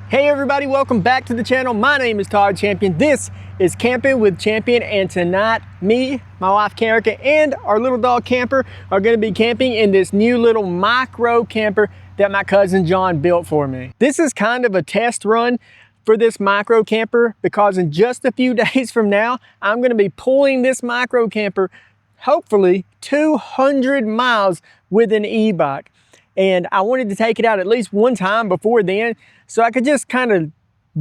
Hey everybody, welcome back to the channel. My name is Todd Champion. This is Camping with Champion, and tonight me, my wife Karica, and our little dog Camper are going to be camping in this new little micro camper that my cousin John built for me. This is kind of a test run for this micro camper because in just a few days from now, I'm going to be pulling this micro camper, hopefully 200 miles with an e-bike. And I wanted to take it out at least one time before then, so I could just kind of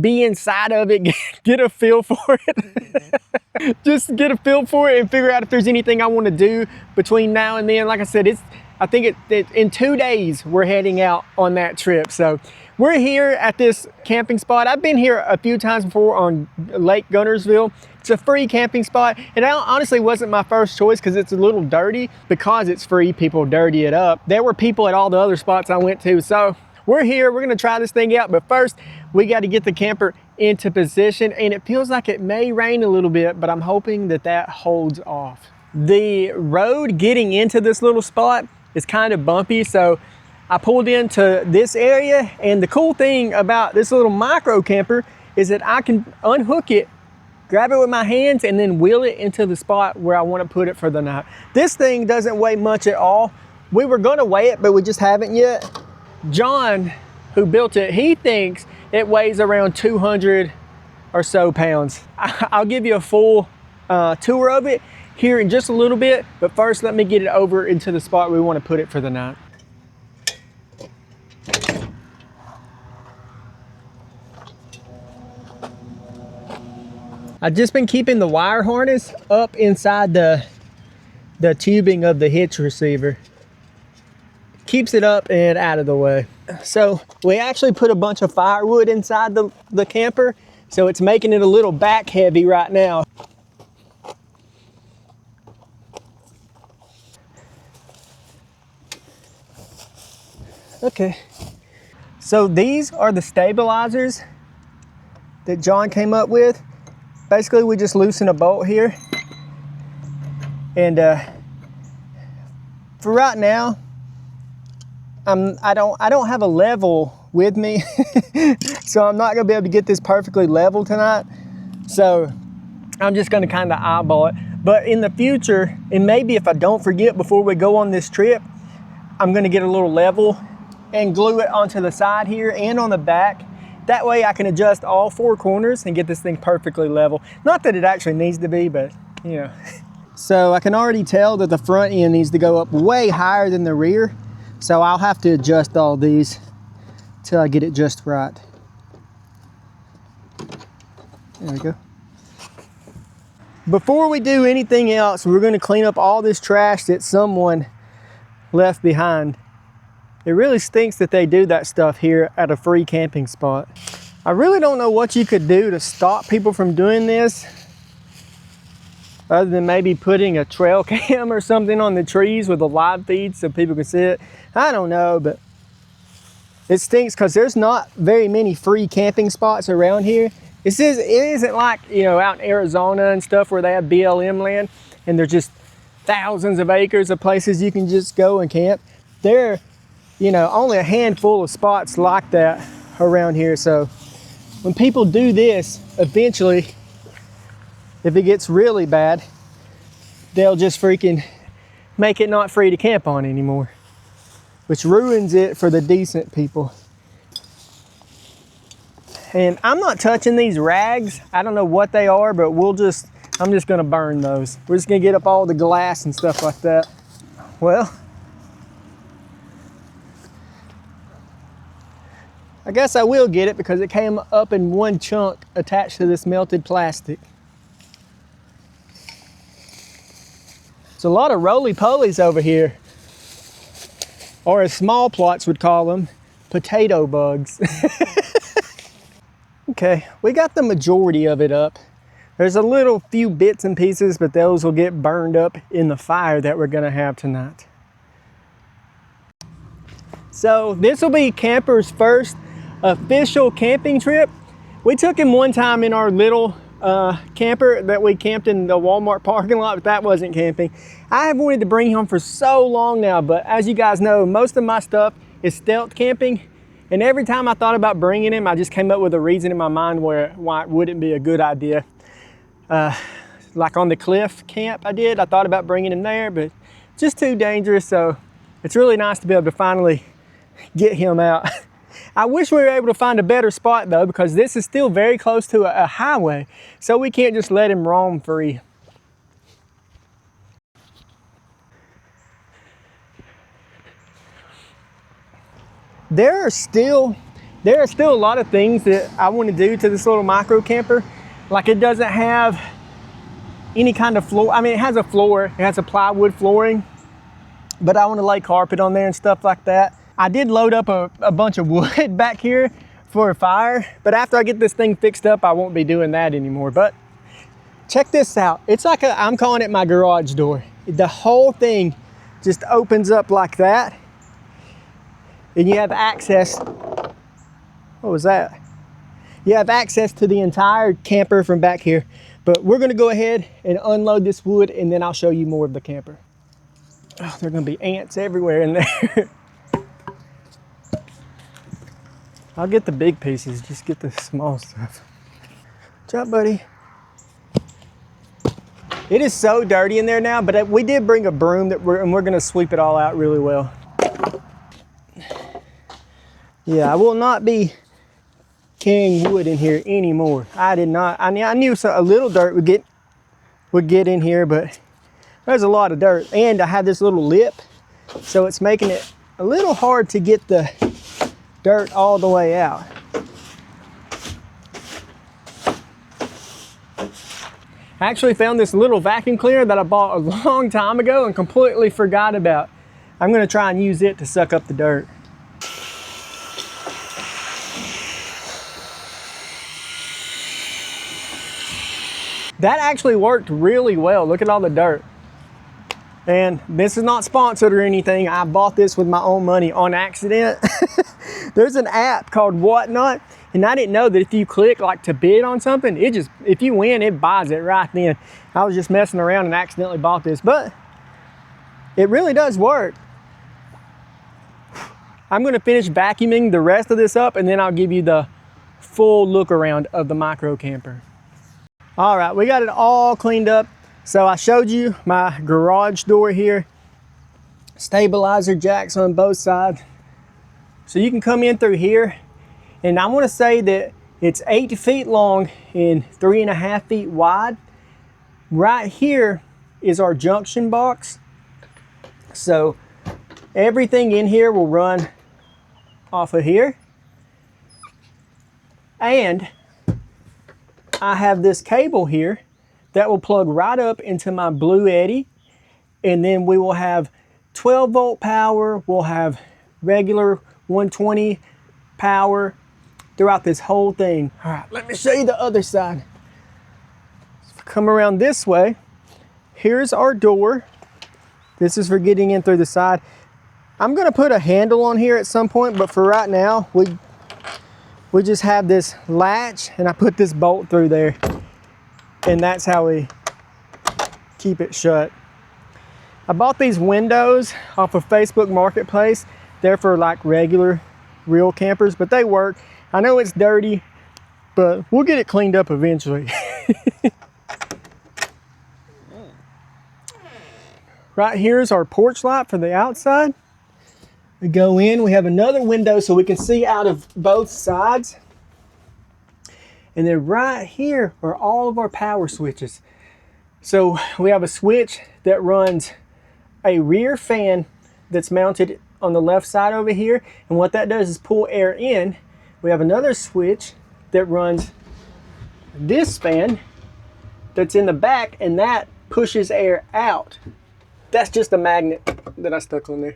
be inside of it, get a feel for it. Just get a feel for it and figure out if there's anything I want to do between now and then. Like I said, I think in 2 days we're heading out on that trip. So we're here at this camping spot. I've been here a few times before on Lake Guntersville. It's a free camping spot. It honestly wasn't my first choice because it's a little dirty. Because it's free, people dirty it up. There were people at all the other spots I went to. So we're here, we're gonna try this thing out. But first, we got to get the camper into position. And it feels like it may rain a little bit, but I'm hoping that that holds off. The road getting into this little spot is kind of bumpy. So I pulled into this area. And the cool thing about this little micro camper is that I can unhook it, grab it with my hands, and then wheel it into the spot where I want to put it for the night. This thing doesn't weigh much at all. We were going to weigh it, but we just haven't yet. John, who built it, he thinks it weighs around 200 or so pounds. I'll give you a full tour of it here in just a little bit, but first let me get it over into the spot we want to put it for the night. I've just been keeping the wire harness up inside the tubing of the hitch receiver. Keeps it up and out of the way. So we actually put a bunch of firewood inside the camper, so it's making it a little back heavy right now. Okay, so these are the stabilizers that John came up with. Basically, we just loosen a bolt here, and for right now, I don't have a level with me, so I'm not gonna be able to get this perfectly level tonight. So I'm just gonna kind of eyeball it. But in the future, and maybe if I don't forget before we go on this trip, I'm gonna get a little level and glue it onto the side here and on the back. That way I can adjust all four corners and get this thing perfectly level. Not that it actually needs to be, but you know. So I can already tell that the front end needs to go up way higher than the rear. So I'll have to adjust all these till I get it just right. There we go. Before we do anything else, we're gonna clean up all this trash that someone left behind. It really stinks that they do that stuff here at a free camping spot. I really don't know what you could do to stop people from doing this, other than maybe putting a trail cam or something on the trees with a live feed so people can see it. I don't know, but it stinks because there's not very many free camping spots around here. It isn't like, you know, out in Arizona and stuff where they have BLM land and there's just thousands of acres of places you can just go and camp. There, you know, only a handful of spots like that around here. So when people do this, eventually, if it gets really bad, they'll just freaking make it not free to camp on anymore, which ruins it for the decent people. And I'm not touching these rags. I don't know what they are, but I'm just gonna burn those. We're just gonna get up all the glass and stuff like that. Well, I guess I will get it because it came up in one chunk attached to this melted plastic. There's a lot of roly-polies over here, or as small plots would call them, potato bugs. Okay, we got the majority of it up. There's a little few bits and pieces, but those will get burned up in the fire that we're gonna have tonight. So this will be Camper's first official camping trip. We took him one time in our little camper that we camped in the Walmart parking lot, but that wasn't camping. I have wanted to bring him for so long now, but as you guys know, most of my stuff is stealth camping, And every time I thought about bringing him, I just came up with a reason in my mind why it wouldn't be a good idea. Like on the cliff camp I thought about bringing him there, but just too dangerous. So it's really nice to be able to finally get him out. I wish we were able to find a better spot though, because this is still very close to a highway, so we can't just let him roam free. There are still a lot of things that I want to do to this little micro camper. Like, it doesn't have any kind of floor. I mean, it has a floor, it has a plywood flooring, but I want to lay carpet on there and stuff like that. I did load up a bunch of wood back here for a fire, but after I get this thing fixed up, I won't be doing that anymore. But check this out. It's like I'm calling it my garage door. The whole thing just opens up like that, and you have access. What was that? You have access to the entire camper from back here. But we're gonna go ahead and unload this wood, and then I'll show you more of the camper. Oh, there are gonna be ants everywhere in there. I'll get the big pieces, just get the small stuff. Good job, buddy. It is so dirty in there now, but we did bring a broom and we're gonna sweep it all out really well. Yeah, I will not be carrying wood in here anymore. I did not. I knew a little dirt would get in here, but there's a lot of dirt. And I have this little lip, so it's making it a little hard to get the dirt all the way out. I actually found this little vacuum cleaner that I bought a long time ago and completely forgot about. I'm gonna try and use it to suck up the dirt. That actually worked really well. Look at all the dirt. And this is not sponsored or anything. I bought this with my own money on accident. There's an app called Whatnot, and I didn't know that if you click like to bid on something, if you win, it buys it right then. I was just messing around and accidentally bought this, but it really does work. I'm gonna finish vacuuming the rest of this up, and then I'll give you the full look around of the micro camper. All right, we got it all cleaned up. So I showed you my garage door here, stabilizer jacks on both sides. So you can come in through here, and I want to say that it's 8 feet long and 3.5 feet wide. Right here is our junction box. So everything in here will run off of here. And I have this cable here that will plug right up into my Blue Eddy, and then we will have 12 volt power, we'll have regular 120 power throughout this whole thing. All right, let me show you the other side. So come around this way, here's our door. This is for getting in through the side. I'm gonna put a handle on here at some point, but for right now, we just have this latch, and I put this bolt through there, and that's how we keep it shut. I bought these windows off of Facebook Marketplace. They're for like regular, real campers, but they work. I know it's dirty, but we'll get it cleaned up eventually. Right here is our porch light for the outside. We go in, we have another window so we can see out of both sides. And then right here are all of our power switches. So we have a switch that runs a rear fan that's mounted on the left side over here. And what that does is pull air in. We have another switch that runs this fan that's in the back, and that pushes air out. That's just a magnet that I stuck on there.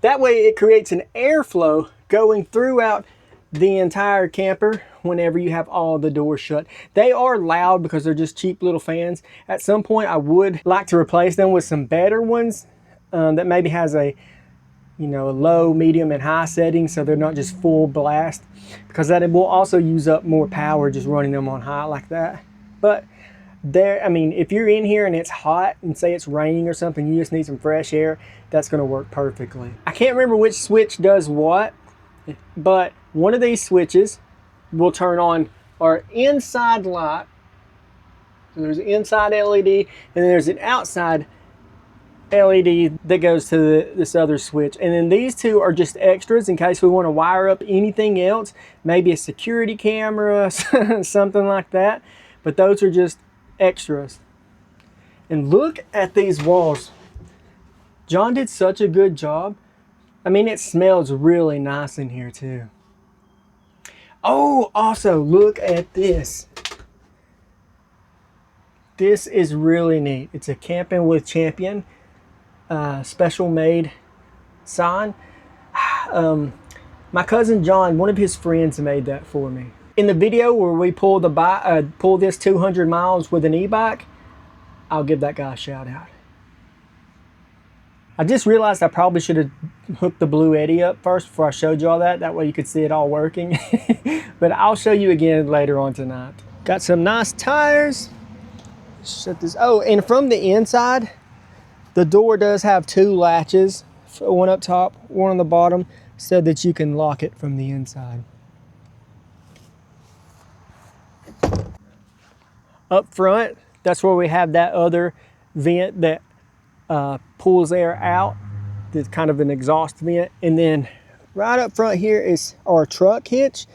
That way it creates an airflow going throughout the entire camper whenever you have all the doors shut. They are loud because they're just cheap little fans. At some point I would like to replace them with some better ones that maybe has a low, medium, and high setting, so they're not just full blast, because that will also use up more power just running them on high like that. But if you're in here and it's hot and say it's raining or something, you just need some fresh air, that's gonna work perfectly. I can't remember which switch does what, But one of these switches will turn on our inside light. So there's an inside LED, and then there's an outside LED that goes to this other switch. And then these two are just extras in case we want to wire up anything else, maybe a security camera, something like that. But those are just extras. And look at these walls. John did such a good job. I mean, it smells really nice in here too. Oh, also look at this. This is really neat. It's a Campin with Champion special made sign. My cousin John, one of his friends, made that for me. In the video where we pull this 200 miles with an e-bike, I'll give that guy a shout out. I just realized I probably should have hooked the Blue Eddy up first before I showed you all that. That way you could see it all working. But I'll show you again later on tonight. Got some nice tires. Shut this. Oh, and from the inside, the door does have two latches. One up top, one on the bottom, so that you can lock it from the inside. Up front, that's where we have that other vent that pulls air out. That's kind of an exhaust vent. And then right up front here is our truck hitch.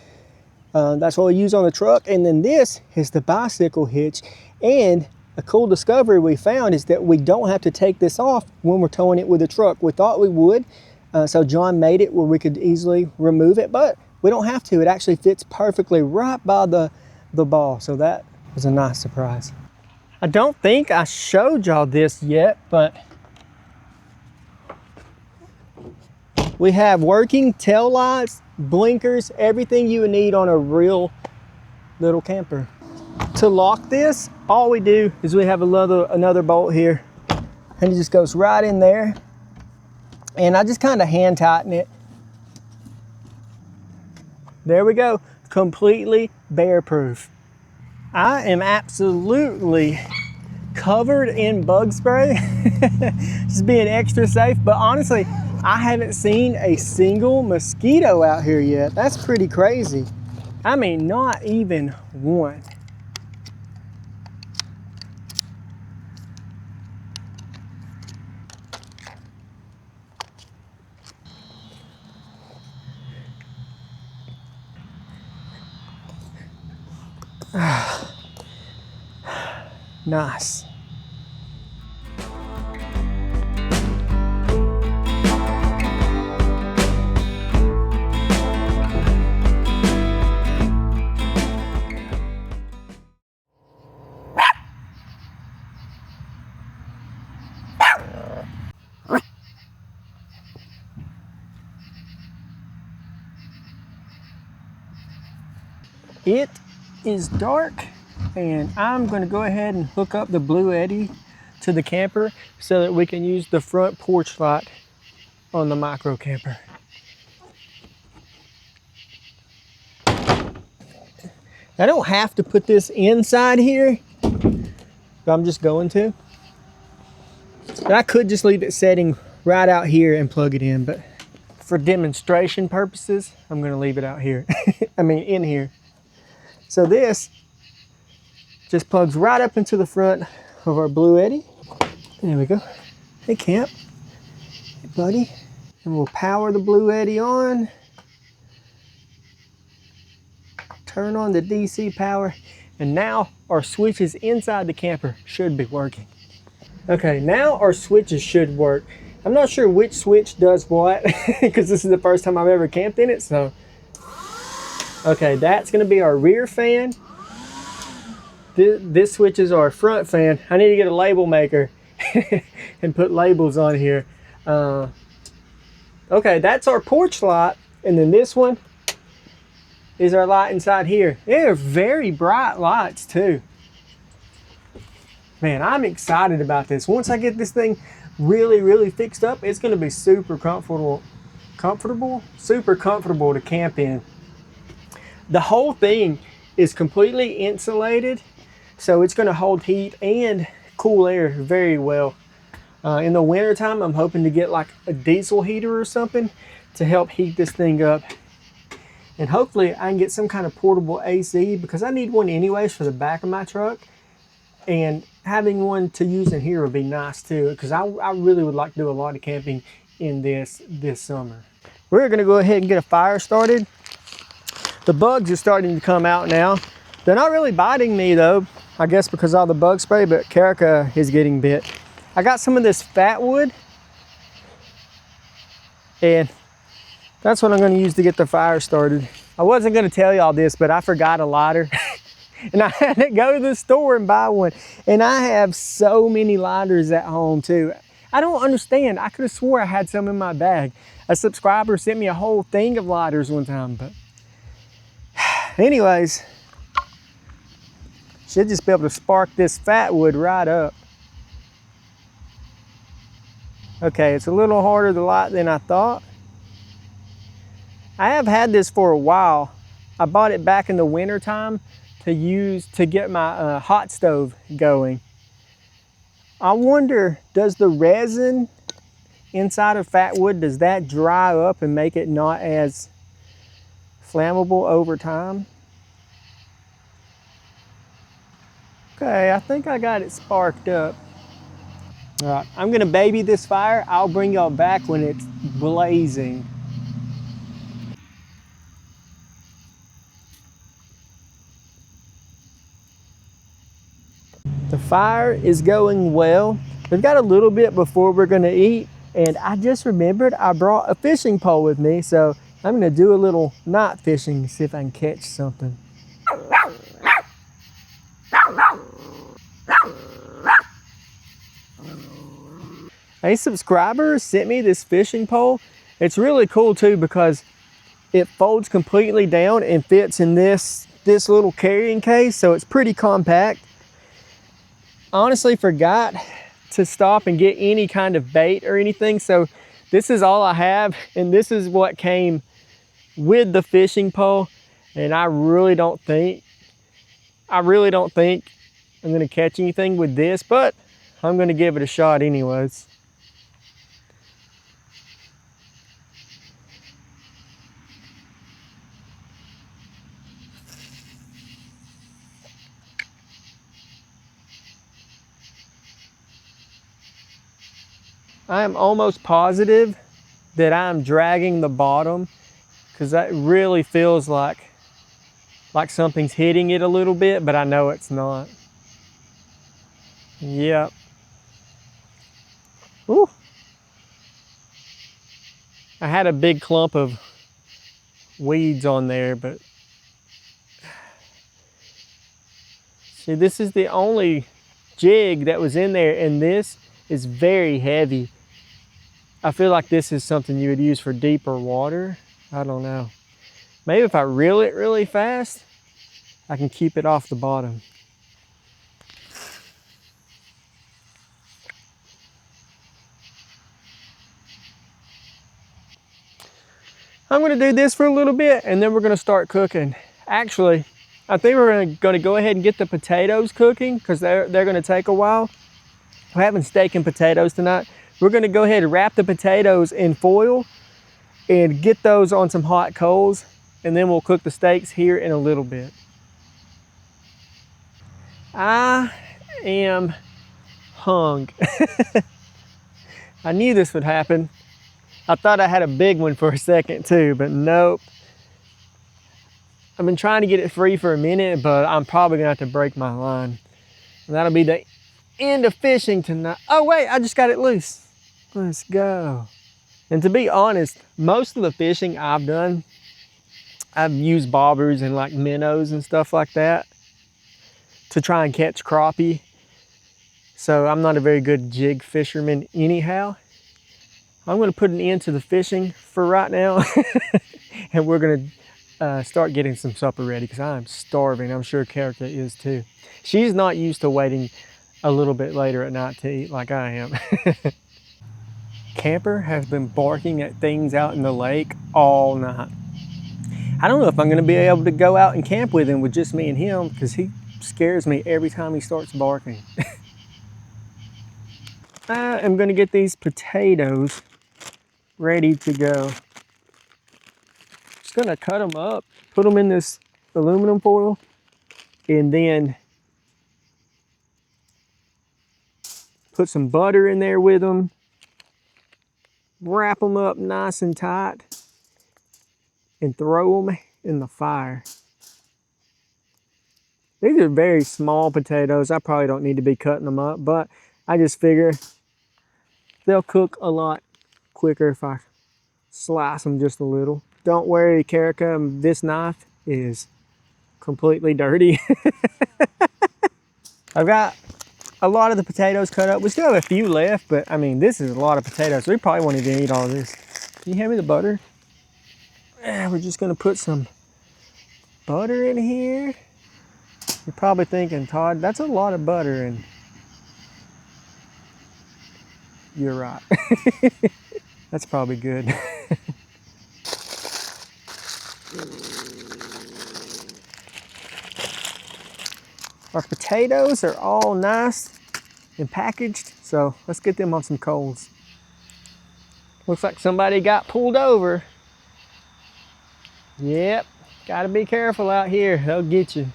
That's what we use on the truck. And then this is the bicycle hitch. And a cool discovery we found is that we don't have to take this off when we're towing it with a truck. We thought we would. So John made it where we could easily remove it, but we don't have to. It actually fits perfectly right by the ball. So that was a nice surprise. I don't think I showed y'all this yet, but we have working tail lights, blinkers, everything you would need on a real little camper. To lock this, all we do is we have another bolt here, and it just goes right in there. And I just kind of hand tighten it. There we go, completely bear proof. I am absolutely covered in bug spray, just being extra safe. But honestly, I haven't seen a single mosquito out here yet. That's pretty crazy. I mean, not even one. Nice. It is dark, and I'm going to go ahead and hook up the Blue Eddy to the camper so that we can use the front porch light on the micro camper. I don't have to put this inside here, but I'm just going to. But I could just leave it setting right out here and plug it in, but for demonstration purposes, I'm going to leave it out here. I mean, in here. So this just plugs right up into the front of our Blue Eddy. There we go. Hey, Camp. Hey, buddy. And we'll power the Blue Eddy on. Turn on the DC power. And now our switches inside the camper should be working. Okay, now our switches should work. I'm not sure which switch does what because this is the first time I've ever camped in it, so. Okay, that's gonna be our rear fan. This switch is our front fan. I need to get a label maker and put labels on here. Okay, that's our porch light. And then this one is our light inside here. They're very bright lights too. Man, I'm excited about this. Once I get this thing really fixed up, it's gonna be super comfortable to camp in. The whole thing is completely insulated, so it's gonna hold heat and cool air very well. In the winter time, I'm hoping to get like a diesel heater or something to help heat this thing up And hopefully I can get some kind of portable AC, because I need one anyways for the back of my truck. And having one to use in here would be nice too, because I really would like to do a lot of camping in this summer. We're gonna go ahead and get a fire started. The bugs are starting to come out now. They're not really biting me though, I guess because of all the bug spray, but Karika is getting bit. I got some of this fat wood, and that's what I'm gonna use to get the fire started. I wasn't gonna tell y'all this, but I forgot a lighter. And I had to go to the store and buy one. And I have so many lighters at home too. I don't understand. I could have swore I had some in my bag. A subscriber sent me a whole thing of lighters one time, but anyways, should just be able to spark this fat wood right up. Okay, it's a little harder to light than I thought. I have had this for a while. I bought it back in the winter time to use to get my hot stove going. I wonder, does the resin inside of fat wood, does that dry up and make it not as flammable over time? Okay, I think I got it sparked up. All right, I'm gonna baby this fire. I'll bring y'all back when it's blazing. The fire is going well. We've got a little bit before we're gonna eat, and I just remembered I brought a fishing pole with me, so I'm gonna do a little night fishing, see if I can catch something. A subscriber sent me this fishing pole. It's really cool too, because it folds completely down and fits in this little carrying case, so it's pretty compact. Honestly forgot to stop and get any kind of bait or anything, so this is all I have, and this is what came with the fishing pole. And I really don't think I'm gonna catch anything with this, but I'm gonna give it a shot anyways. I am almost positive that I'm dragging the bottom, because that really feels like something's hitting it a little bit, but I know it's not. Yep. Ooh. I had a big clump of weeds on there, but see, this is the only jig that was in there, and this is very heavy. I feel like this is something you would use for deeper water. I don't know. Maybe if I reel it really fast, I can keep it off the bottom. I'm gonna do this for a little bit, and then we're gonna start cooking. Actually, I think we're gonna go ahead and get the potatoes cooking, because they're gonna take a while. We're having steak and potatoes tonight. We're gonna go ahead and wrap the potatoes in foil and get those on some hot coals, and then we'll cook the steaks here in a little bit. I am hung. I knew this would happen. I thought I had a big one for a second too, but nope. I've been trying to get it free for a minute, but I'm probably gonna have to break my line. And that'll be the end of fishing tonight. Oh wait, I just got it loose. Let's go. And to be honest, most of the fishing I've done, I've used bobbers and like minnows and stuff like that to try and catch crappie. So I'm not a very good jig fisherman anyhow. I'm gonna put an end to the fishing for right now. And we're gonna start getting some supper ready, because I'm starving. I'm sure Karika is too. She's not used to waiting a little bit later at night to eat like I am. Camper has been barking at things out in the lake all night. I don't know if I'm gonna be able to go out and camp with him with just me and him, because he scares me every time he starts barking. I am gonna get these potatoes ready to go. Just gonna cut them up, put them in this aluminum foil, and then put some butter in there with them, wrap them up nice and tight, and throw them in the fire. These are very small potatoes. I probably don't need to be cutting them up, but I just figure they'll cook a lot quicker if I slice them just a little. Don't worry, Karika, this knife is completely dirty. I've got a lot of the potatoes cut up. We still have a few left, but I mean, this is a lot of potatoes. We probably won't even eat all of this. Can you hand me the butter? We're just gonna put some butter in here. You're probably thinking, Todd, that's a lot of butter, and you're right. That's probably good. Our potatoes are all nice and packaged, so let's get them on some coals. Looks like somebody got pulled over. Yep, gotta be careful out here, they'll get you.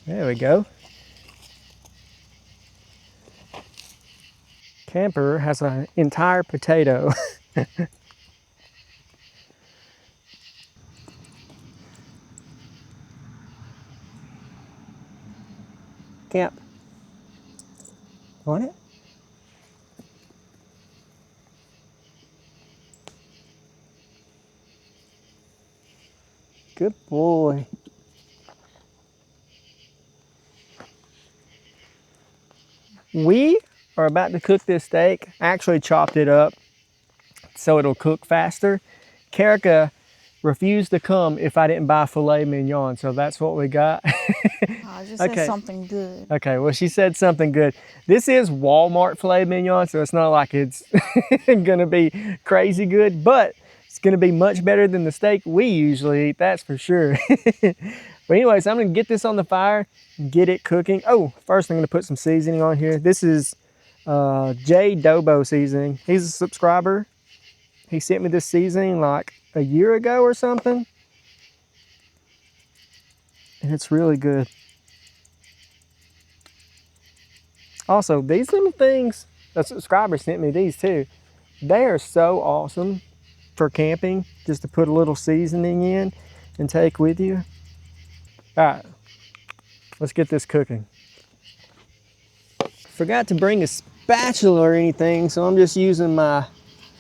There we go. Camper has an entire potato. Camp. Want it? Good boy. We are about to cook this steak. I actually chopped it up so it'll cook faster. Karika refused to come if I didn't buy filet mignon, so that's what we got. I just said something good. Okay, well, she said something good. This is Walmart filet mignon, so it's not like it's gonna be crazy good, but it's gonna be much better than the steak we usually eat, that's for sure. But anyways, I'm gonna get this on the fire, get it cooking. Oh, first I'm gonna put some seasoning on here. This is J Dobo seasoning. He's a subscriber. He sent me this seasoning like a year ago or something. And it's really good. Also, these little things, a subscriber sent me these too. They are so awesome for camping, just to put a little seasoning in and take with you. All right, let's get this cooking. Forgot to bring a spatula or anything, so I'm just using my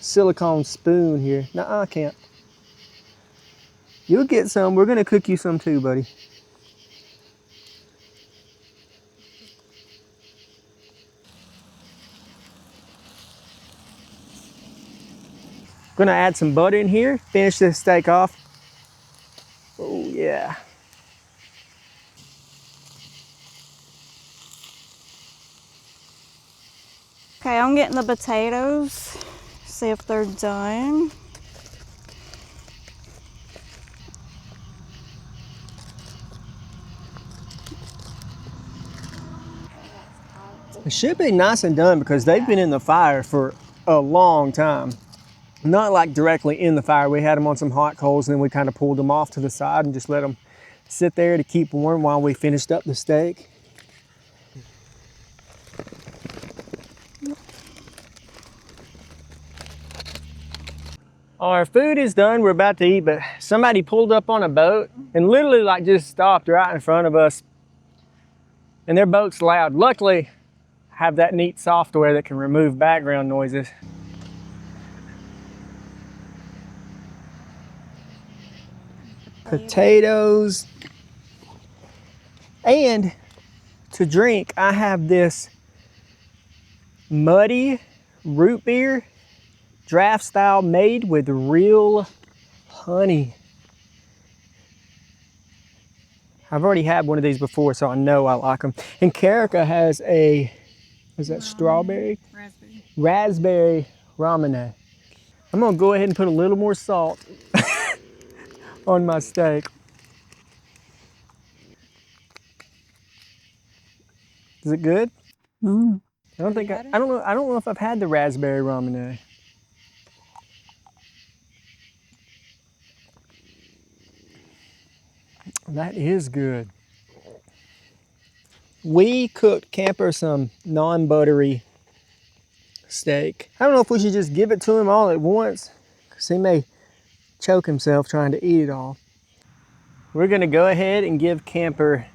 silicone spoon here. Nuh-uh, I can't. You'll get some. We're gonna cook you some too, buddy. Gonna add some butter in here, finish this steak off. Oh yeah. Okay, I'm getting the potatoes, see if they're done. It should be nice and done because they've been in the fire for a long time. Not like directly in the fire. We had them on some hot coals and then we kind of pulled them off to the side and just let them sit there to keep warm while we finished up the steak. Our food is done, we're about to eat, but somebody pulled up on a boat and literally like just stopped right in front of us. And their boat's loud. Luckily, I have that neat software that can remove background noises. Potatoes. And to drink, I have this muddy root beer, draft style, made with real honey. I've already had one of these before, so I know I like them. And Karika has a, is that strawberry? Raspberry. Raspberry ramen. I'm gonna go ahead and put a little more salt. on my steak. Is it good? Mm. I don't think I don't know if I've had the raspberry ramen. That is good. We cooked Camper some non-buttery steak. I don't know if we should just give it to him all at once, because he may choke himself trying to eat it all. We're gonna go ahead and give Camper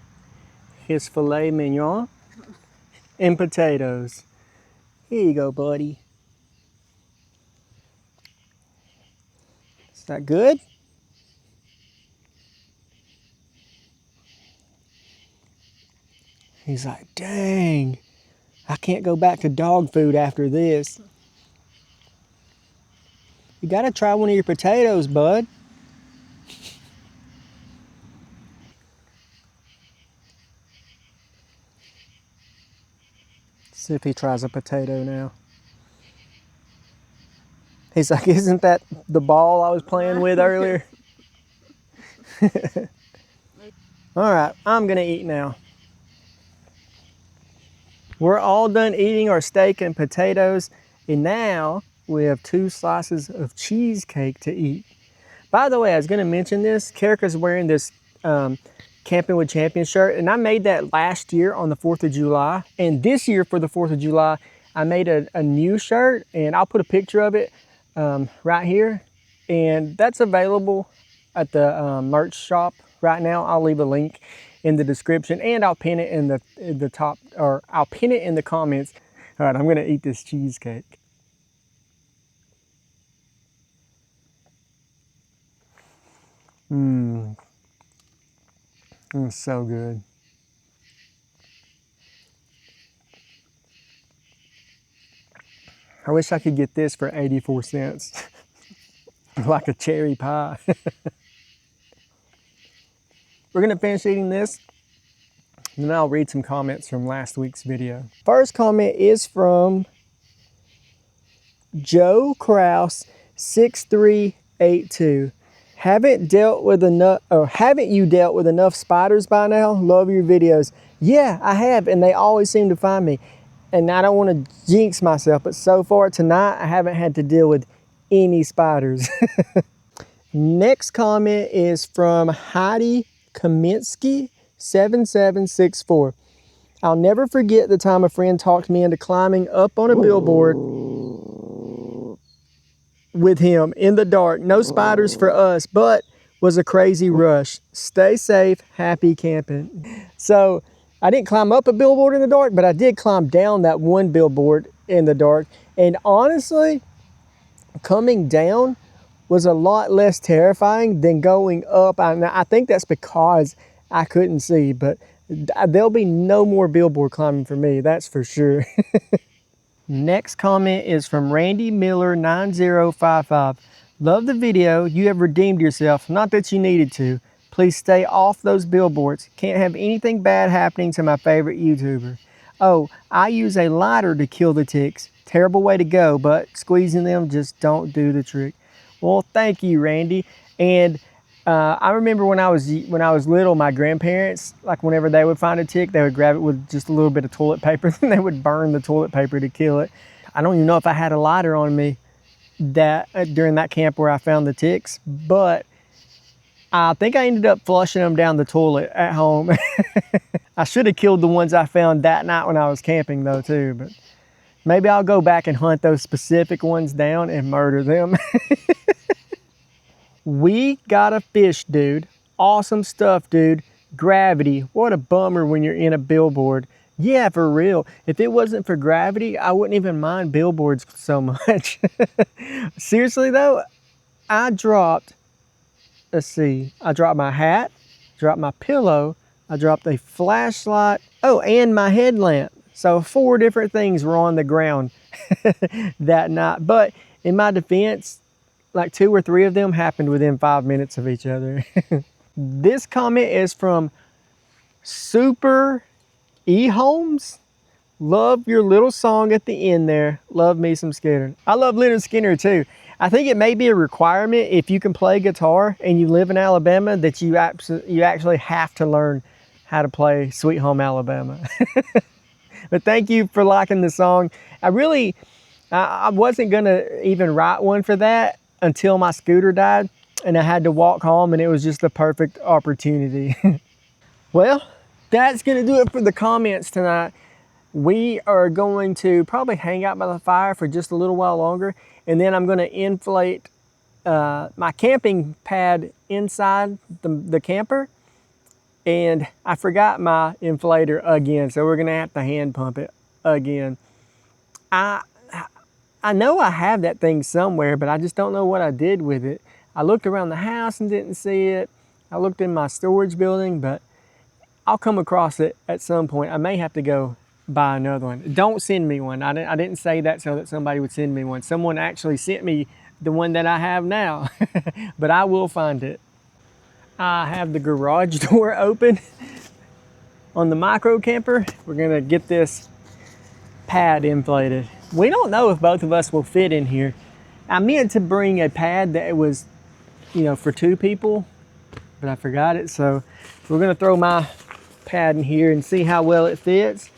his filet mignon and potatoes. Here you go, buddy. Is that good? He's like, dang, I can't go back to dog food after this. You gotta try one of your potatoes, bud. See if he tries a potato now. He's like, isn't that the ball I was playing with earlier? All right, I'm gonna eat now. We're all done eating our steak and potatoes, and now we have 2 slices of cheesecake to eat. By the way, I was gonna mention this. Karika's wearing this Campin with Champion shirt, and I made that last year on the 4th of July. And this year for the 4th of July, I made a new shirt, and I'll put a picture of it right here. And that's available at the merch shop right now. I'll leave a link in the description, and I'll pin it in the top, or I'll pin it in the comments. All right, I'm gonna eat this cheesecake. It's so good. I wish I could get this for 84 cents. Like a cherry pie. We're gonna finish eating this, and then I'll read some comments from last week's video. First comment is from Joe Kraus 6382. Haven't you dealt with enough spiders by now? Love your videos. Yeah, I have, and they always seem to find me. And I don't want to jinx myself, but so far tonight, I haven't had to deal with any spiders. Next comment is from Heidi Kaminsky 7764. I'll never forget the time a friend talked me into climbing up on a billboard with him in the dark. No spiders for us, but was a crazy rush. Stay safe, happy camping. So I didn't climb up a billboard in the dark, but I did climb down that one billboard in the dark. And honestly, coming down was a lot less terrifying than going up. I think that's because I couldn't see, but there'll be no more billboard climbing for me, that's for sure. Next comment is from Randy Miller 9055. Love the video. You have redeemed yourself. Not that you needed to. Please stay off those billboards. Can't have anything bad happening to my favorite YouTuber. Oh, I use a lighter to kill the ticks. Terrible way to go, but squeezing them just don't do the trick. Well, thank you, Randy. And I remember when I was little, my grandparents, like whenever they would find a tick, they would grab it with just a little bit of toilet paper, and they would burn the toilet paper to kill it. I don't even know if I had a lighter on me during that camp where I found the ticks, but I think I ended up flushing them down the toilet at home. I should have killed the ones I found that night when I was camping though too, but maybe I'll go back and hunt those specific ones down and murder them. We got a fish, dude. Awesome stuff, dude. Gravity. What a bummer when you're in a billboard. Yeah, for real. If it wasn't for gravity, I wouldn't even mind billboards so much. Seriously though, I dropped, let's see, I dropped my hat, dropped my pillow, I dropped a flashlight, oh, and my headlamp. So 4 different things were on the ground that night. But in my defense, like 2 or 3 of them happened within 5 minutes of each other. This comment is from Super E Holmes. Love your little song at the end there. Love me some Skinner. I love Leonard Skinner too. I think it may be a requirement if you can play guitar and you live in Alabama that you actually have to learn how to play Sweet Home Alabama. But thank you for liking the song. I wasn't gonna even write one for that until my scooter died and I had to walk home, and it was just the perfect opportunity. Well, that's gonna do it for the comments tonight. We are going to probably hang out by the fire for just a little while longer, and then I'm gonna inflate my camping pad inside the camper. And I forgot my inflator again, so we're gonna have to hand pump it again. I know I have that thing somewhere, but I just don't know what I did with it. I looked around the house and didn't see it. I looked in my storage building, but I'll come across it at some point. I may have to go buy another one. Don't send me one. I didn't say that so that somebody would send me one. Someone actually sent me the one that I have now, but I will find it. I have the garage door open on the micro camper. We're gonna get this pad inflated. We don't know if both of us will fit in here. I meant to bring a pad that was, for 2 people, but I forgot it. So we're gonna throw my pad in here and see how well it fits.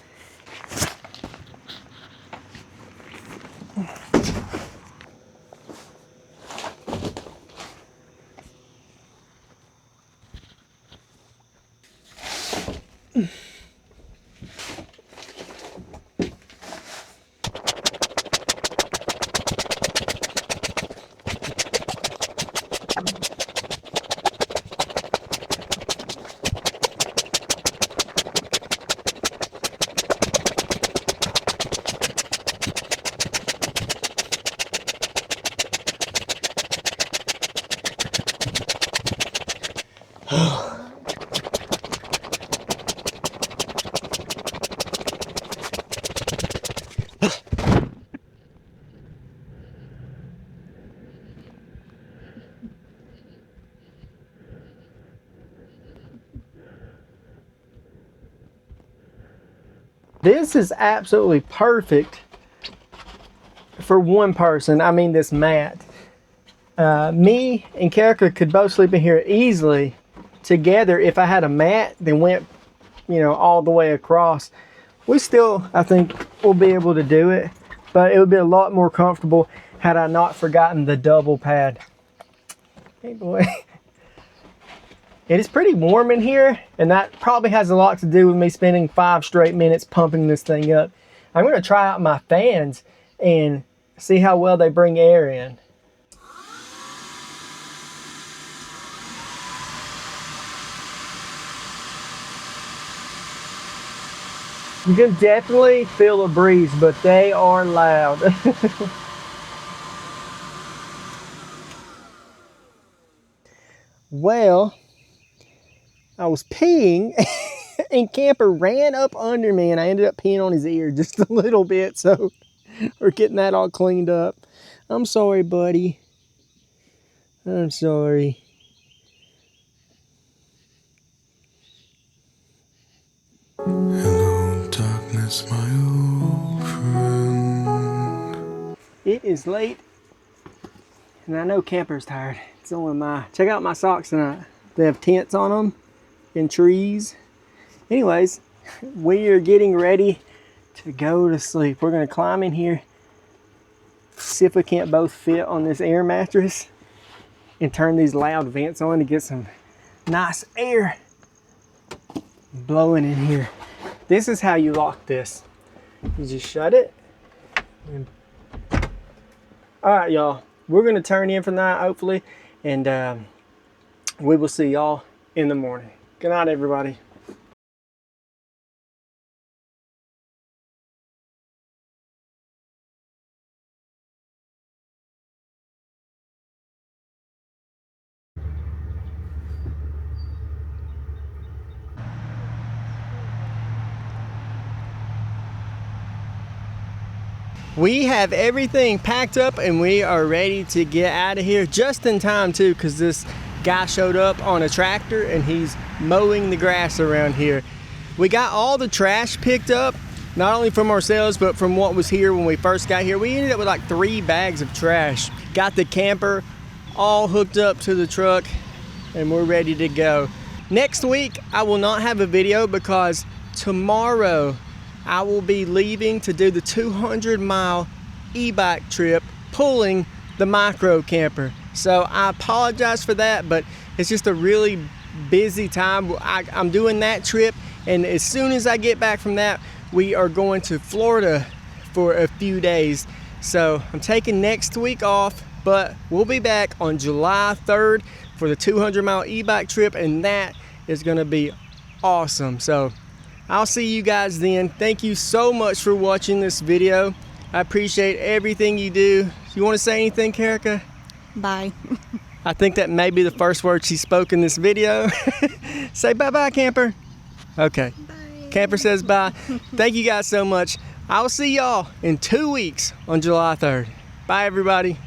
This is absolutely perfect for one person. I mean, this mat. Me and Karika could both sleep in here easily together if I had a mat that went, all the way across. We still, I think, will be able to do it, but it would be a lot more comfortable had I not forgotten the double pad. Hey, boy. It is pretty warm in here, and that probably has a lot to do with me spending 5 straight minutes pumping this thing up. I'm going to try out my fans and see how well they bring air in. You can definitely feel a breeze, but they are loud. Well, I was peeing and Camper ran up under me and I ended up peeing on his ear just a little bit, so we're getting that all cleaned up. I'm sorry, buddy. I'm sorry. Hello, darkness, my old friend. It is late and I know Camper's tired. So am I. Check out my socks tonight. They have tents on them and trees. Anyways, we are getting ready to go to sleep. We're gonna climb in here, see if we can't both fit on this air mattress, and turn these loud vents on to get some nice air blowing in here. This is how you lock this. You just shut it. All right, y'all. We're gonna turn in for the night, hopefully, and we will see y'all in the morning. Good night, everybody. We have everything packed up and we are ready to get out of here just in time too, because this guy showed up on a tractor and he's mowing the grass around here. We got all the trash picked up not only from ourselves, but from what was here when we first got here. We ended up with like 3 bags of trash. Got the camper all hooked up to the truck and we're ready to go. Next week, I will not have a video because tomorrow I will be leaving to do the 200-mile e-bike trip, pulling the micro camper. So I apologize for that, but it's just a really busy time. I'm doing that trip, and as soon as I get back from that, we are going to Florida for a few days. So I'm taking next week off, but we'll be back on July 3rd for the 200-mile e-bike trip, and that is gonna be awesome. So I'll see you guys then. Thank you so much for watching this video. I appreciate everything you do. You wanna say anything, Karika? Bye. I think that may be the first word she spoke in this video. Say bye-bye, camper. Okay. Bye. Camper says bye. Thank you guys so much. I will see y'all in 2 weeks on July 3rd. Bye, everybody.